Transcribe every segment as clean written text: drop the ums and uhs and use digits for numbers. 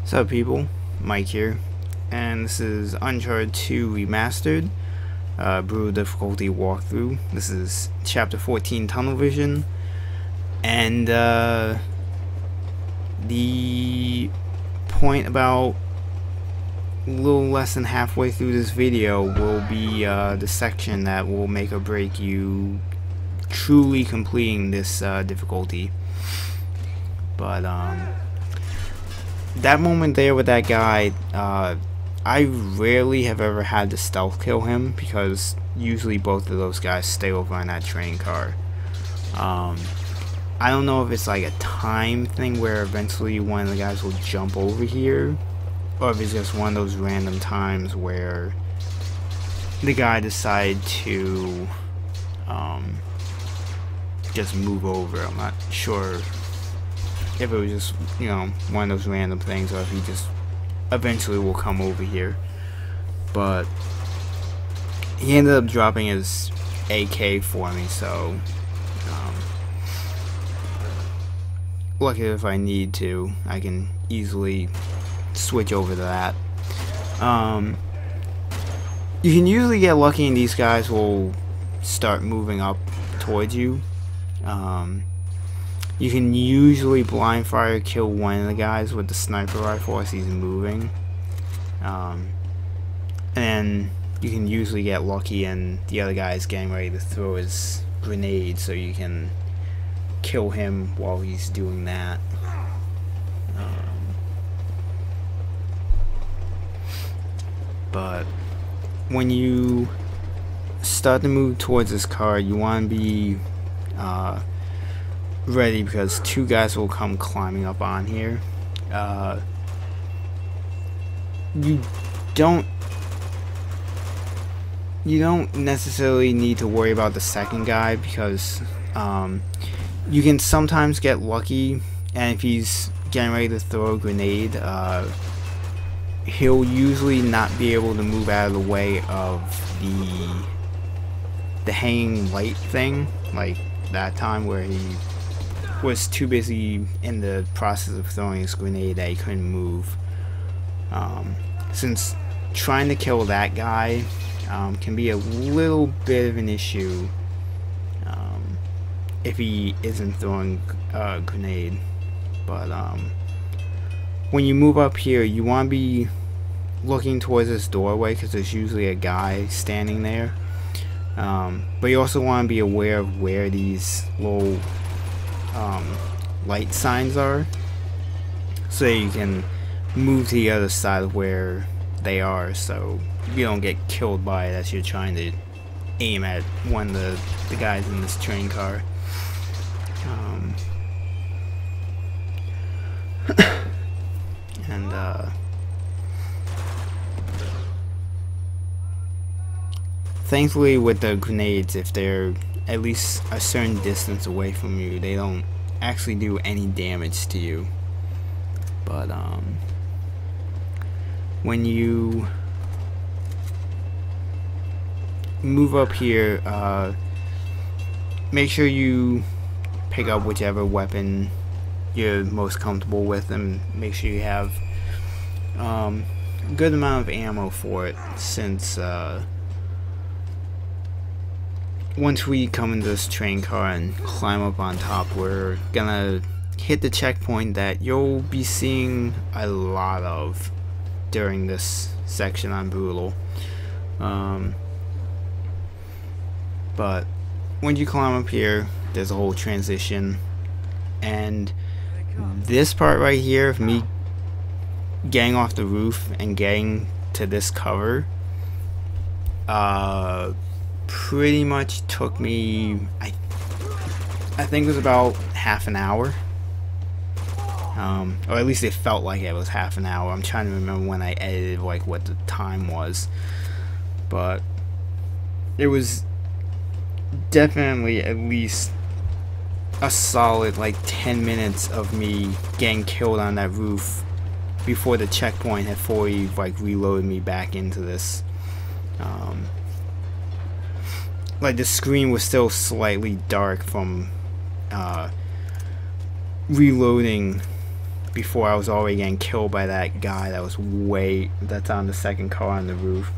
What's up, people? Mike here, and this is Uncharted 2 Remastered, brutal difficulty walkthrough. This is Chapter 14, Tunnel Vision, and the point about a little less than halfway through this video will be the section that will make or break you truly completing this difficulty. But that moment there with that guy, I rarely have ever had to stealth kill him because usually both of those guys stay over on that train car. I don't know if it's like a time thing where eventually one of the guys will jump over here, or if it's just one of those random times where the guy decided to just move over. I'm not sure if it was just, you know, one of those random things, or if he just eventually will come over here. But he ended up dropping his AK for me, so lucky if I need to, I can easily switch over to that. You can usually get lucky and these guys will start moving up towards you. You can usually blind fire kill one of the guys with the sniper rifle as he's moving. And you can usually get lucky and the other guy is getting ready to throw his grenade, so you can kill him while he's doing that. But when you start to move towards this car, you want to be ready, because two guys will come climbing up on here. You don't necessarily need to worry about the second guy, because you can sometimes get lucky, and if he's getting ready to throw a grenade, he'll usually not be able to move out of the way of the hanging light thing, like that time where he was too busy in the process of throwing his grenade that he couldn't move. Since trying to kill that guy can be a little bit of an issue if he isn't throwing a grenade. But when you move up here, you want to be looking towards this doorway, because there's usually a guy standing there. But you also want to be aware of where these little light signs are, so you can move to the other side of where they are, so you don't get killed by it as you're trying to aim at one of the guys in this train car. And thankfully with the grenades, if they're at least a certain distance away from you, they don't actually do any damage to you. But when you move up here, make sure you pick up whichever weapon you're most comfortable with, and make sure you have a good amount of ammo for it, since once we come into this train car and climb up on top, we're gonna hit the checkpoint that you'll be seeing a lot of during this section on Brutal. But when you climb up here, there's a whole transition, and this part right here of me getting off the roof and getting to this cover pretty much took me, I think it was about half an hour, or at least it felt like it was half an hour. I'm trying to remember when I edited like what the time was, but it was definitely at least a solid like 10 minutes of me getting killed on that roof before the checkpoint had fully like reloaded me back into this. Like the screen was still slightly dark from reloading before I was already getting killed by that guy that's on the second car on the roof.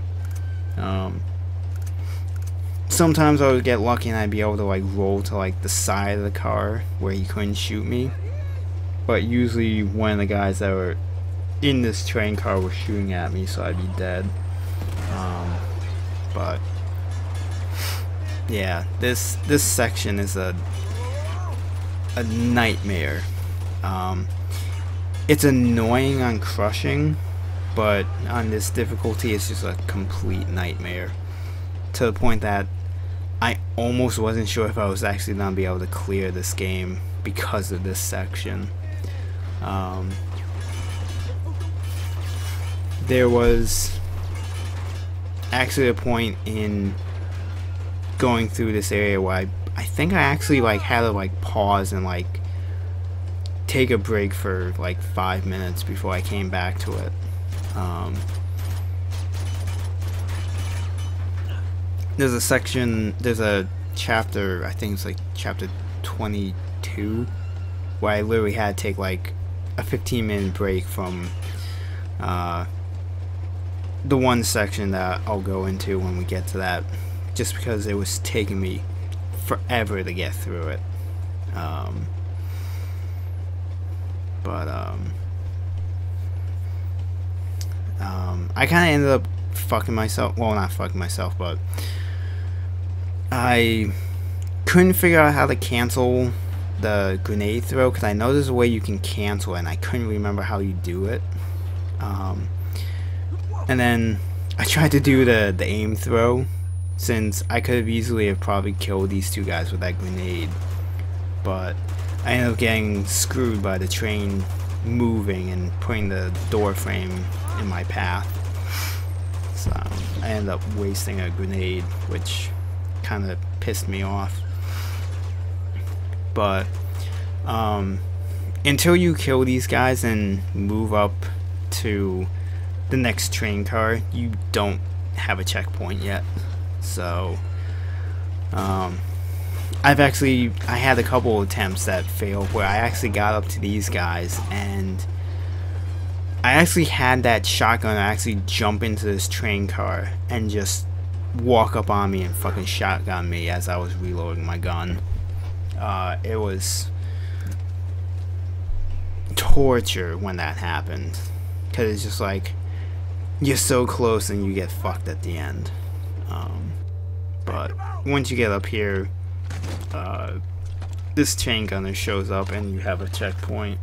Sometimes I would get lucky and I'd be able to like roll to like the side of the car where he couldn't shoot me. But usually one of the guys that were in this train car was shooting at me, so I'd be dead. But yeah, this section is a nightmare. It's annoying on crushing, but on this difficulty it's just a complete nightmare, to the point that I almost wasn't sure if I was actually gonna be able to clear this game because of this section. There was actually a point in going through this area where I think I actually like had to like pause and like take a break for like 5 minutes before I came back to it. There's a chapter, I think it's like chapter 22, where I literally had to take like a 15-minute break from the one section that I'll go into when we get to that, just because it was taking me forever to get through it. I kind of ended up fucking myself. Well, not fucking myself, but I couldn't figure out how to cancel the grenade throw, because I know there's a way you can cancel it, and I couldn't remember how you do it. And then I tried to do the aim throw, since I could have easily have probably killed these two guys with that grenade, but I ended up getting screwed by the train moving and putting the door frame in my path. So I ended up wasting a grenade, which kind of pissed me off. But until you kill these guys and move up to the next train car, you don't have a checkpoint yet. So I had a couple attempts that failed where I actually got up to these guys, and I actually had that shotgun actually jump into this train car and just walk up on me and fucking shotgun me as I was reloading my gun. It was torture when that happened, because it's just like you're so close and you get fucked at the end. But once you get up here, this chain gunner shows up and you have a checkpoint.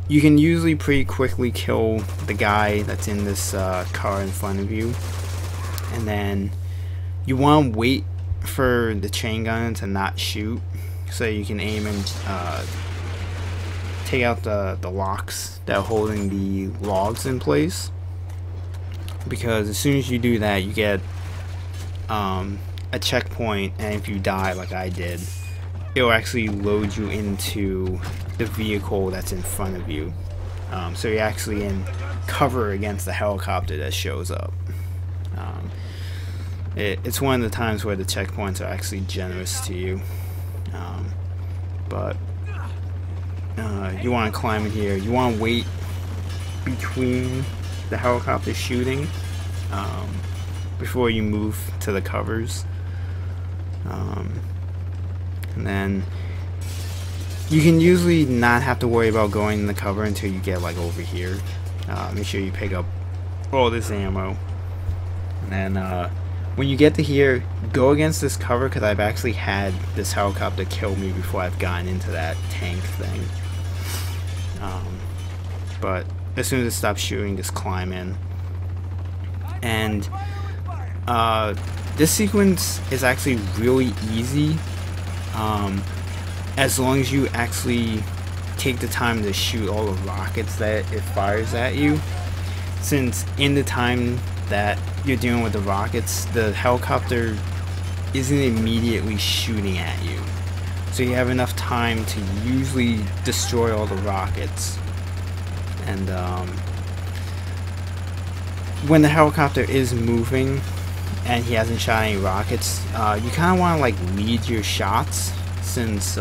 You can usually pretty quickly kill the guy that's in this car in front of you, and then you want to wait for the chain gunner to not shoot, so you can aim and take out the locks that are holding the logs in place, because as soon as you do that, you get a checkpoint, and if you die like I did, it'll actually load you into the vehicle that's in front of you. So you're actually in cover against the helicopter that shows up. It's one of the times where the checkpoints are actually generous to you. But you want to climb in here. You want to wait between the helicopter shooting before you move to the covers. And then you can usually not have to worry about going in the cover until you get like over here. Make sure you pick up all this ammo, and then when you get to here, go against this cover, because I've actually had this helicopter kill me before I've gotten into that tank thing. But as soon as it stops shooting, just climb in. And this sequence is actually really easy, as long as you actually take the time to shoot all the rockets that it fires at you. Since in the time that you're dealing with the rockets, the helicopter isn't immediately shooting at you, so you have enough time to usually destroy all the rockets. And when the helicopter is moving and he hasn't shot any rockets, you kind of want to like lead your shots, since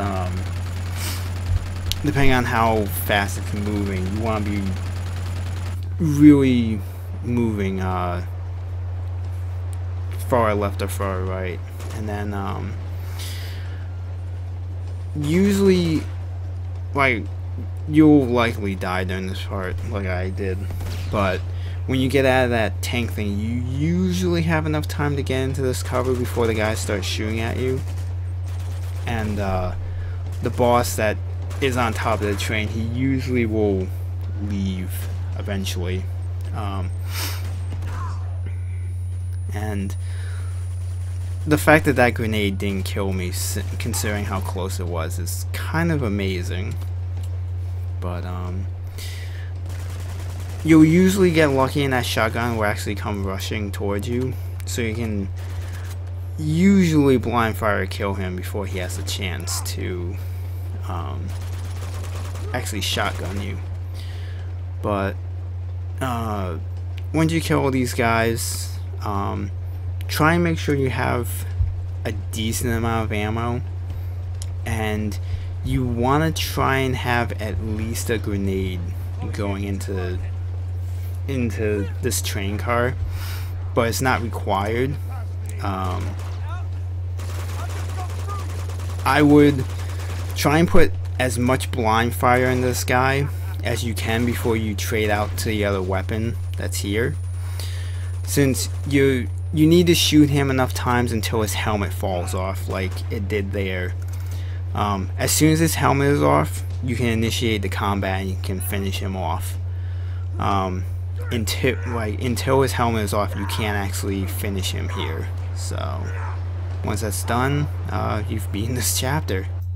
depending on how fast it's moving, you want to be really moving far left or far right. And then usually, like, you'll likely die during this part like I did, but when you get out of that tank thing, you usually have enough time to get into this cover before the guys start shooting at you. And the boss that is on top of the train, he usually will leave eventually. And the fact that that grenade didn't kill me, considering how close it was, is kind of amazing. But you'll usually get lucky and that shotgun will actually come rushing towards you, so you can usually blind fire kill him before he has a chance to actually shotgun you. But once you kill all these guys, try and make sure you have a decent amount of ammo, and you want to try and have at least a grenade going into this train car, but it's not required. I would try and put as much blind fire in this guy as you can before you trade out to the other weapon that's here, since you need to shoot him enough times until his helmet falls off, like it did there. As soon as his helmet is off, you can initiate the combat and you can finish him off. Until his helmet is off, you can't actually finish him here. So once that's done, you've beaten this chapter.